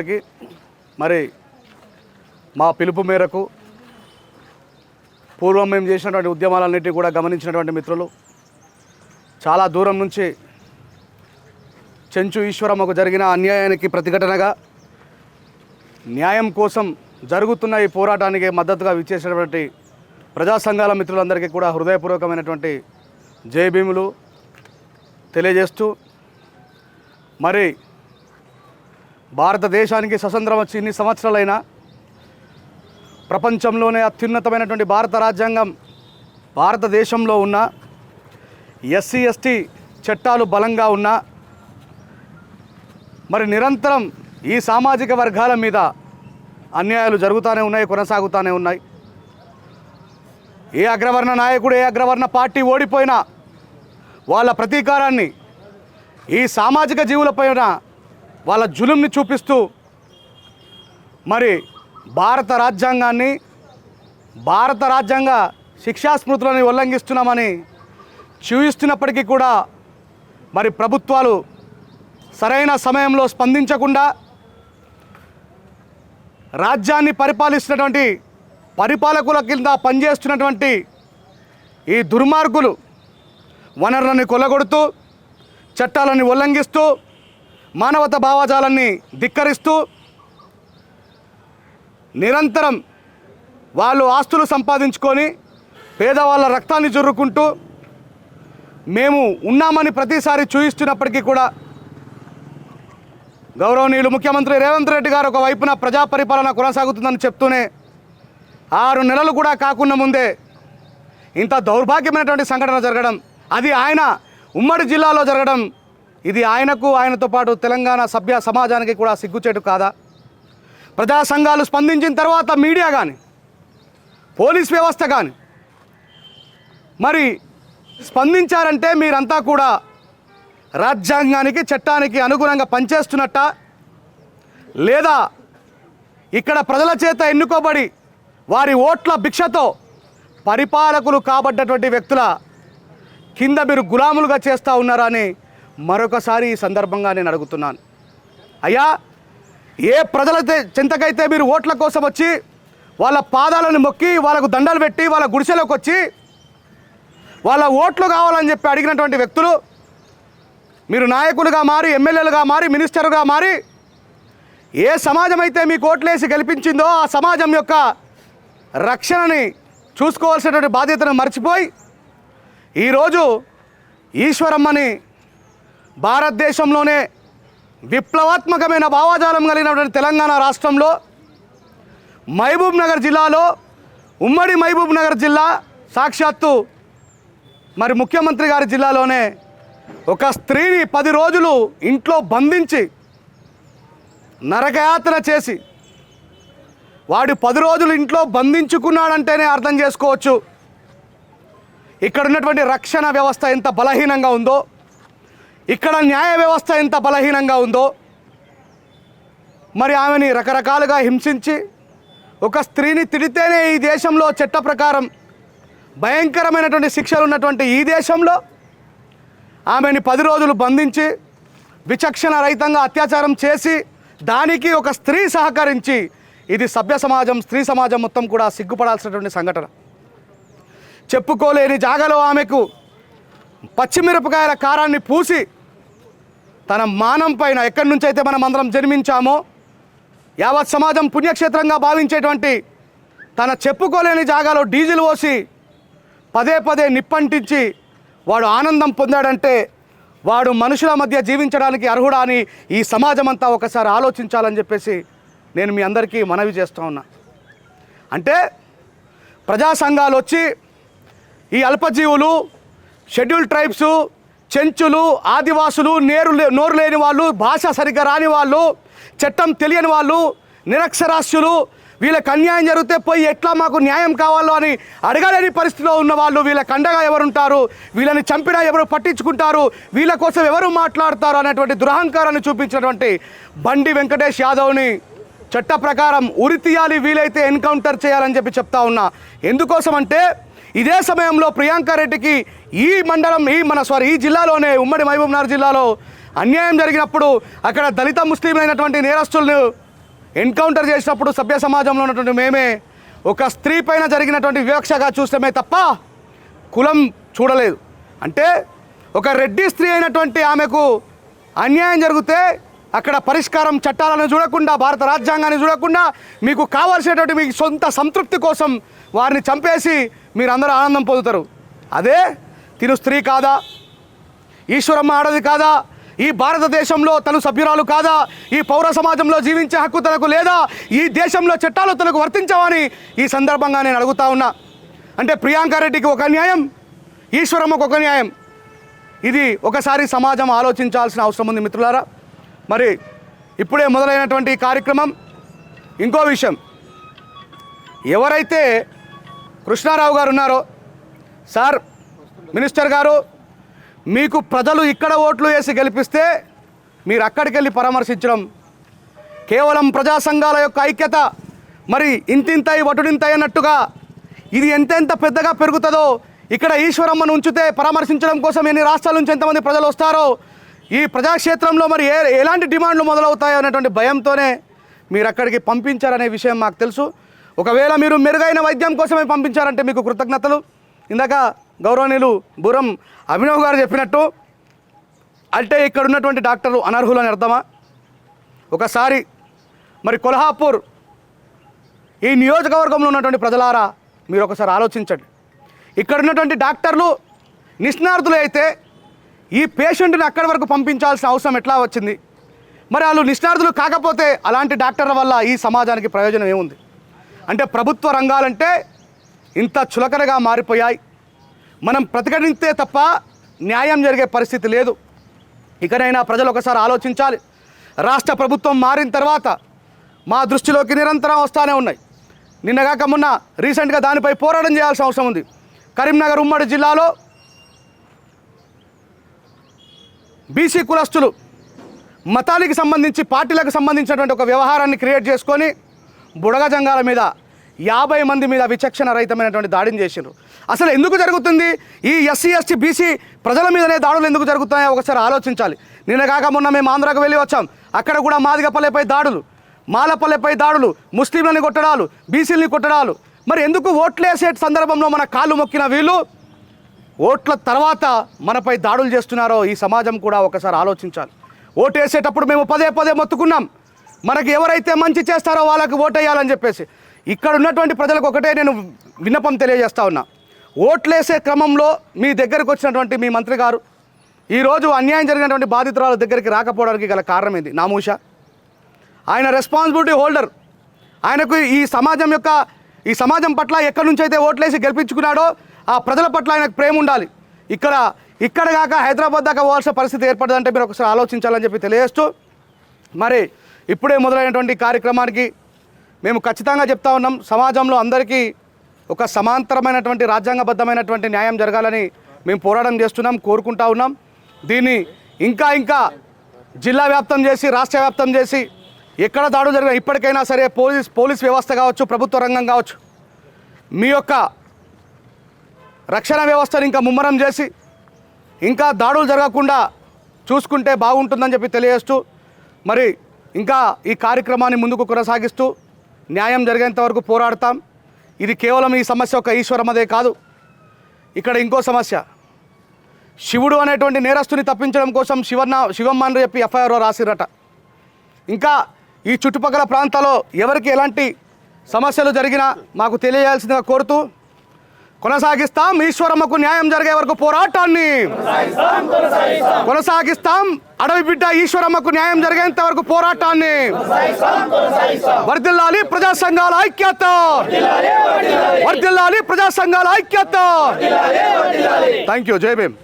అయినప్పటికీ మరి మా పిలుపు మేరకు పూర్వం మేము చేసినటువంటి ఉద్యమాలన్నిటినీ కూడా గమనించినటువంటి మిత్రులు చాలా దూరం నుంచి చెంచు ఈశ్వరమ్మకు జరిగిన అన్యాయానికి ప్రతిఘటనగా న్యాయం కోసం జరుగుతున్న ఈ పోరాటానికి మద్దతుగా విచ్చేసినటువంటి ప్రజా సంఘాల మిత్రులందరికీ కూడా హృదయపూర్వకమైనటువంటి జై భీములు తెలియజేస్తూ మరి భారతదేశానికి స్వతంత్రం వచ్చి ఇన్ని సంవత్సరాలైనా ప్రపంచంలోనే అత్యున్నతమైనటువంటి భారత రాజ్యాంగం భారతదేశంలో ఉన్న ఎస్సీ ఎస్టీ చట్టాలు బలంగా ఉన్నా మరి నిరంతరం ఈ సామాజిక వర్గాల మీద అన్యాయాలు జరుగుతూనే ఉన్నాయి, కొనసాగుతూనే ఉన్నాయి. ఏ అగ్రవర్ణ నాయకుడు, ఏ అగ్రవర్ణ పార్టీ ఓడిపోయినా వాళ్ళ ప్రతీకారాన్ని ఈ సామాజిక జీవులపైన వాళ్ళ జులుంని చూపిస్తూ మరి భారత రాజ్యాంగాన్ని, భారత రాజ్యాంగ శిక్షాస్మృతులను ఉల్లంఘిస్తున్నామని చూయిస్తున్నప్పటికీ కూడా మరి ప్రభుత్వాలు సరైన సమయంలో స్పందించకుండా రాజ్యాన్ని పరిపాలిస్తున్నటువంటి పరిపాలకుల కింద పనిచేస్తున్నటువంటి ఈ దుర్మార్గులు వనరులను కొల్లగొడుతూ చట్టాలను ఉల్లంఘిస్తూ మానవతా భావజాలాన్ని ధిక్కరిస్తూ నిరంతరం వాళ్ళు ఆస్తులు సంపాదించుకొని పేదవాళ్ళ రక్తాన్ని జుర్రుకుంటూ మేము ఉన్నామని ప్రతిసారి చూయిస్తున్నప్పటికీ కూడా గౌరవనీయులు ముఖ్యమంత్రి రేవంత్ రెడ్డి గారు ఒకవైపున ప్రజా పరిపాలన కొనసాగుతుందని చెప్తూనే 6 నెలలు కూడా కాకుండా ముందే ఇంత దౌర్భాగ్యమైనటువంటి సంఘటన జరగడం, అది ఆయన ఉమ్మడి జిల్లాలో జరగడం, ఇది ఆయనకు ఆయనతో పాటు తెలంగాణ సభ్య సమాజానికి కూడా సిగ్గుచేటు కాదా? ప్రజా సంఘాలు స్పందించిన తర్వాత మీడియా కానీ పోలీస్ వ్యవస్థ కానీ మరి స్పందించారంటే మీరంతా కూడా రాజ్యాంగానికి చట్టానికి అనుగుణంగా పనిచేస్తున్నట్ట, లేదా ఇక్కడ ప్రజల చేత ఎన్నుకోబడి వారి ఓట్ల భిక్షతో పరిపాలకులు కాబడ్డటువంటి వ్యక్తుల కింద మీరు గులాములుగా చేస్తూ ఉన్నారా అని మరొకసారి ఈ సందర్భంగా నేను అడుగుతున్నాను. అయ్యా, ఏ ప్రజల చింతకైతే మీరు ఓట్ల కోసం వచ్చి వాళ్ళ పాదాలను మొక్కి వాళ్ళకు దండలు పెట్టి వాళ్ళ గుడిసెలోకి వచ్చి వాళ్ళ ఓట్లు కావాలని చెప్పి అడిగినటువంటి వ్యక్తులు మీరు నాయకులుగా మారి, ఎమ్మెల్యేలుగా మారి, మినిస్టర్గా మారి ఏ సమాజం అయితే మీకు ఓట్లేసి గెలిపించిందో ఆ సమాజం యొక్క రక్షణని చూసుకోవాల్సినటువంటి బాధ్యతను మర్చిపోయి ఈరోజు ఈశ్వరమ్మని భారతదేశంలోనే విప్లవాత్మకమైన భావజాలం కలిగినటువంటి తెలంగాణ రాష్ట్రంలో మహబూబ్ నగర్ జిల్లాలో, ఉమ్మడి మహబూబ్ నగర్ జిల్లా సాక్షాత్తు మరి ముఖ్యమంత్రి గారి జిల్లాలోనే ఒక స్త్రీని 10 రోజులు ఇంట్లో బంధించి నరకయాతన చేసి వాడు 10 రోజులు ఇంట్లో బంధించుకున్నాడంటేనే అర్థం చేసుకోవచ్చు ఇక్కడ ఉన్నటువంటి రక్షణ వ్యవస్థ ఎంత బలహీనంగా ఉందో, ఇక్కడ న్యాయ వ్యవస్థ ఎంత బలహీనంగా ఉందో. మరి ఆమెని రకరకాలుగా హింసించి ఒక స్త్రీని తిడితేనే ఈ దేశంలో చట్ట ప్రకారం భయంకరమైనటువంటి శిక్షలు ఉన్నటువంటి ఈ దేశంలో ఆమెని 10 రోజులు బంధించి విచక్షణ రహితంగా అత్యాచారం చేసి దానికి ఒక స్త్రీ సహకరించి, ఇది సభ్య సమాజం, స్త్రీ సమాజం మొత్తం కూడా సిగ్గుపడాల్సినటువంటి సంఘటన. చెప్పుకోలేని జాగలో ఆమెకు పచ్చిమిరపకాయల కారాన్ని పూసి తన మానం పైన, ఎక్కడి నుంచి అయితే మనం అందరం జన్మించామో యావత్ సమాజం పుణ్యక్షేత్రంగా భావించేటువంటి తన చెప్పుకోలేని జాగాలో డీజిల్ పోసి పదే పదే నిప్పంటించి వాడు ఆనందం పొందాడంటే వాడు మనుషుల మధ్య జీవించడానికి అర్హుడా అని ఈ సమాజం అంతా ఒకసారి ఆలోచించాలని చెప్పేసి నేను మీ అందరికీ మనవి చేస్తూ ఉన్నా. అంటే ప్రజా సంఘాలు వచ్చి ఈ అల్పజీవులు, షెడ్యూల్ ట్రైబ్స్, చెంచులు, ఆదివాసులు, నోరు లేని వాళ్ళు, భాష సరిగ్గా రాని వాళ్ళు, చట్టం తెలియని వాళ్ళు, నిరక్షరాస్యులు, వీళ్ళకి అన్యాయం జరిగితే పోయి ఎట్లా మాకు న్యాయం కావాలో అని అడగలేని పరిస్థితిలో ఉన్న వాళ్ళు, వీళ్ళకి అండగా ఎవరుంటారు, వీళ్ళని చంపినా ఎవరు పట్టించుకుంటారు, వీళ్ళ కోసం ఎవరు మాట్లాడతారు అనేటువంటి దురహంకారాన్ని చూపించినటువంటి బండి వెంకటేష్ యాదవ్ని చట్ట ప్రకారం ఉరి తీయాలి, వీలైతే ఎన్కౌంటర్ చేయాలని చెప్పి చెప్తా ఉన్నా. ఎందుకోసం అంటే ఇదే సమయంలో ప్రియాంక రెడ్డికి ఈ మండలం ఈ జిల్లాలోనే, ఉమ్మడి మహబూబ్ నగర్ జిల్లాలో అన్యాయం జరిగినప్పుడు అక్కడ దళిత ముస్లింలైనటువంటి నేరస్తులను ఎన్కౌంటర్ చేసినప్పుడు సభ్య సమాజంలో ఉన్నటువంటి మేమే ఒక స్త్రీ పైన జరిగినటువంటి వివక్షగా చూస్తామే తప్ప కులం చూడలేదు. అంటే ఒక రెడ్డి స్త్రీ అయినటువంటి ఆమెకు అన్యాయం జరిగితే అక్కడ పరిష్కారం చట్టాలను చూడకుండా, భారత రాజ్యాంగాన్ని చూడకుండా, మీకు కావాల్సినటువంటి మీ సొంత సంతృప్తి కోసం వారిని చంపేసి మీరందరూ ఆనందం పొందుతారు. అదే తిను స్త్రీ కాదా, ఈశ్వరమ్మ ఆడది కాదా, ఈ భారతదేశంలో తను సభ్యురాలు కాదా, ఈ పౌర సమాజంలో జీవించే హక్కు తనకు లేదా, ఈ దేశంలో చట్టాలు తనకు వర్తించవని ఈ సందర్భంగా నేను అడుగుతా ఉన్నా. అంటే ప్రియాంక రెడ్డికి ఒక న్యాయం, ఈశ్వరమ్మకు ఒక న్యాయం. ఇది ఒకసారి సమాజం ఆలోచించాల్సిన అవసరం ఉంది మిత్రులారా. మరి ఇప్పుడే మొదలైనటువంటి ఈ కార్యక్రమం ఇంకో విషయం, ఎవరైతే కృష్ణారావు గారు ఉన్నారో, సార్ మినిస్టర్ గారు, మీకు ప్రజలు ఇక్కడ ఓట్లు వేసి గెలిపిస్తే మీరు అక్కడికి వెళ్ళి పరామర్శించడం కేవలం ప్రజా సంఘాల యొక్క ఐక్యత మరి ఇంతింతై వటుడింతై అన్నట్టుగా ఇది ఎంతెంత పెద్దగా పెరుగుతుందో, ఇక్కడ ఈశ్వరమ్మను ఉంచితే పరామర్శించడం కోసం ఎన్ని రాష్ట్రాల నుంచి ఎంతమంది ప్రజలు వస్తారో, ఈ ప్రజాక్షేత్రంలో మరి ఎలాంటి డిమాండ్లు మొదలవుతాయో అనేటువంటి భయంతోనే మీరు అక్కడికి పంపించారనే విషయం మాకు తెలుసు. ఒకవేళ మీరు మెరుగైన వైద్యం కోసమే పంపించారంటే మీకు కృతజ్ఞతలు. ఇందాక గౌరవనీయులు బురం అభినవ్ గారు చెప్పినట్టు అంటే ఇక్కడ ఉన్నటువంటి డాక్టర్లు అనర్హులు అని అర్థమా? ఒకసారి మరి కొల్హాపూర్ ఈ నియోజకవర్గంలో ఉన్నటువంటి ప్రజలారా మీరు ఒకసారి ఆలోచించండి. ఇక్కడ ఉన్నటువంటి డాక్టర్లు నిష్ణార్థులు అయితే ఈ పేషెంట్ని అక్కడి వరకు పంపించాల్సిన అవసరం ఎట్లా వచ్చింది? మరి వాళ్ళు నిష్ణార్థులు కాకపోతే అలాంటి డాక్టర్ల వల్ల ఈ సమాజానికి ప్రయోజనం ఏముంది? అంటే ప్రభుత్వ రంగాలంటే ఇంత చులకనగా మారిపోయాయి. మనం ప్రతిఘటిస్తే తప్ప న్యాయం జరిగే పరిస్థితి లేదు. ఇకనైనా ప్రజలు ఒకసారి ఆలోచించాలి. రాష్ట్ర ప్రభుత్వం మారిన తర్వాత మా దృష్టిలోకి నిరంతరం వస్తూనే ఉన్నాయి. నిన్నగాక మొన్న రీసెంట్గా దానిపై పోరాటం చేయాల్సిన అవసరం ఉంది. కరీంనగర్ ఉమ్మడి జిల్లాలో బీసీ కులస్తులు మతానికి సంబంధించి, పార్టీలకు సంబంధించినటువంటి ఒక వ్యవహారాన్ని క్రియేట్ చేసుకొని బుడగ జంగాల మీద 50 మంది మీద విచక్షణ రహితమైనటువంటి దాడిని చేసిండ్రు. అసలు ఎందుకు జరుగుతుంది? ఈ ఎస్సీ ఎస్టీ బీసీ ప్రజల మీదనే దాడులు ఎందుకు జరుగుతున్నాయో ఒకసారి ఆలోచించాలి. నిన్నగాక మొన్న మేము ఆంధ్రాకు వెళ్ళి వచ్చాం. అక్కడ కూడా మాదిగపల్లెపై దాడులు, మాలపల్లెపై దాడులు, ముస్లింలని కొట్టడాలు, బీసీలని కొట్టడాలు. మరి ఎందుకు ఓట్లేసే సందర్భంలో మన కాళ్ళు మొక్కిన వీళ్ళు ఓట్ల తర్వాత మనపై దాడులు చేస్తున్నారో ఈ సమాజం కూడా ఒకసారి ఆలోచించాలి. ఓటేసేటప్పుడు మేము పదే పదే మొత్తుకున్నాం, మనకి ఎవరైతే మంచి చేస్తారో వాళ్ళకి ఓటేయాలని చెప్పేసి. ఇక్కడ ఉన్నటువంటి ప్రజలకు ఒకటే నేను విన్నపం తెలియజేస్తా ఉన్నా. ఓట్లేసే క్రమంలో మీ దగ్గరకు వచ్చినటువంటి మీ మంత్రి గారు ఈరోజు అన్యాయం జరిగినటువంటి బాధితురాల దగ్గరికి రాకపోవడానికి గల కారణం ఏంది? నామూష. ఆయన రెస్పాన్సిబిలిటీ హోల్డర్. ఆయనకు ఈ సమాజం పట్ల ఎక్కడి నుంచి అయితే ఓట్లేసి గెలిపించుకున్నాడో ఆ ప్రజల పట్ల ఆయనకు ప్రేమ ఉండాలి. ఇక్కడ కాక హైదరాబాద్ దాకా పోవాల్సిన పరిస్థితి ఏర్పడదంటే మీరు ఒకసారి ఆలోచించాలని చెప్పి తెలియజేస్తూ, మరి ఇప్పుడే మొదలైనటువంటి కార్యక్రమానికి మేము ఖచ్చితంగా చెప్తా ఉన్నాం, సమాజంలో అందరికీ ఒక సమాంతరమైనటువంటి రాజ్యాంగబద్ధమైనటువంటి న్యాయం జరగాలని మేము పోరాటం చేస్తున్నాం, కోరుకుంటా ఉన్నాం. దీన్ని ఇంకా జిల్లా వ్యాప్తం చేసి, రాష్ట్ర వ్యాప్తం చేసి, ఎక్కడ దాడులు జరిగినా ఇప్పటికైనా సరే పోలీస్ వ్యవస్థ కావచ్చు, ప్రభుత్వ రంగం కావచ్చు, మీ యొక్క రక్షణ వ్యవస్థను ఇంకా ముమ్మరం చేసి ఇంకా దాడులు జరగకుండా చూసుకుంటే బాగుంటుందని చెప్పి తెలియజేస్తూ, మరి ఇంకా ఈ కార్యక్రమాన్ని ముందుకు కొనసాగిస్తూ న్యాయం జరిగేంత వరకు పోరాడతాం. ఇది కేవలం ఈ సమస్య ఒక ఈశ్వరమ్మదే కాదు. ఇక్కడ ఇంకో సమస్య, శివుడు అనేటువంటి నేరస్తుని తప్పించడం కోసం శివమ్మ అని చెప్పి ఎఫ్ఐఆర్లో రాసిరట. ఇంకా ఈ చుట్టుపక్కల ప్రాంతాల్లో ఎవరికి ఎలాంటి సమస్యలు జరిగినా మాకు తెలియజేయాల్సిందిగా కోరుతూ కొనసాగిస్తాం. ఈశ్వరమ్మకు న్యాయం జరిగే వరకు పోరాటాన్ని కొనసాగిస్తాం. అడవి బిడ్డ ఈశ్వరమ్మకు న్యాయం జరిగేంత వరకు పోరాటాన్ని వర్ధిల్లాలి ప్రజా సంఘాల ఐక్యత, వర్ధిల్లాలి ప్రజా సంఘాల ఐక్యత. Thank you. జై భీమ్.